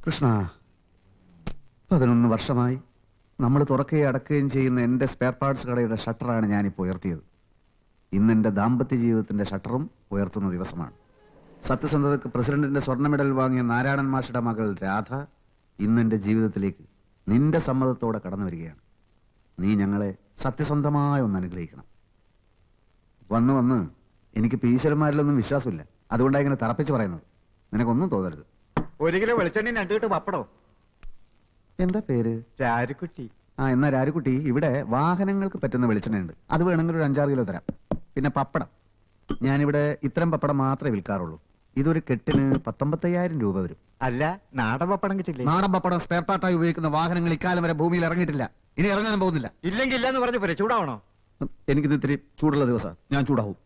കൃഷ്ണ, 11 വർഷമായി നമ്മൾ തുറക്കുകയും അടക്കുകയും ചെയ്യുന്ന എന്റെ സ്പെയർ പാർട്സ് കടയുടെ ഷട്ടറാണ് ഞാനിപ്പോൾ ഉയർത്തിയത്. ഇന്ന് എന്റെ ദാമ്പത്യ ജീവിതത്തിന്റെ ഷട്ടറും ഉയർത്തുന്ന ദിവസമാണ്. സത്യസന്ധതയ്ക്ക് പ്രസിഡന്റിന്റെ സ്വർണ്ണ മെഡൽ വാങ്ങിയ നാരായണൻ മാഷിയുടെ മകൾ രാധ ഇന്ന് എന്റെ ജീവിതത്തിലേക്ക് നിന്റെ സമ്മതത്തോടെ കടന്നു വരികയാണ്. നീ ഞങ്ങളെ സത്യസന്ധമായി ഒന്ന് അനുഗ്രഹിക്കണം. വന്ന് വന്ന് എനിക്ക് ഈശ്വരന്മാരിലൊന്നും വിശ്വാസമില്ല. അതുകൊണ്ടാണ് ഇങ്ങനെ തറപ്പിച്ച് പറയുന്നത്. നിനക്കൊന്നും തോന്നരുത്. 1 കിലോ വെളിച്ചെണ്ണ 2 കിട്ട് പപ്പടോ. എന്താ പേര്? ചാരുക്കുട്ടി. എന്നാ രാരുക്കുട്ടി, ഇവിടെ വാഹനങ്ങൾക്ക് പറ്റുന്ന വെളിച്ചെണ്ണയുണ്ട്. അത് വേണമെങ്കിൽ ഒരു 5-6 കിലോ തരാം. പിന്നെ പപ്പടം, ഞാനിവിടെ ഇത്തരം പപ്പടം മാത്രമേ വിൽക്കാറുള്ളൂ. ഇതൊരു കെട്ടിന് 19,000 രൂപ വരും. അല്ല, നാടൻ പപ്പടം കിട്ടില്ലേ? നാടൻ പപ്പടം സ്പെയർ പാർട്ടായി ഉപയോഗിക്കുന്ന വാഹനങ്ങൾ ഇക്കാലം വരെ ഭൂമിയിൽ ഇറങ്ങിയിട്ടില്ല. ഇനി ഇറങ്ങാനും പോകുന്നില്ല. ഇല്ലെങ്കിൽ ഇല്ലെന്ന് പറഞ്ഞു പോരെ. ചൂടാവണോ? എനിക്കിത് ഇത്തിരി ചൂടുള്ള ദിവസം ഞാൻ ചൂടാവും.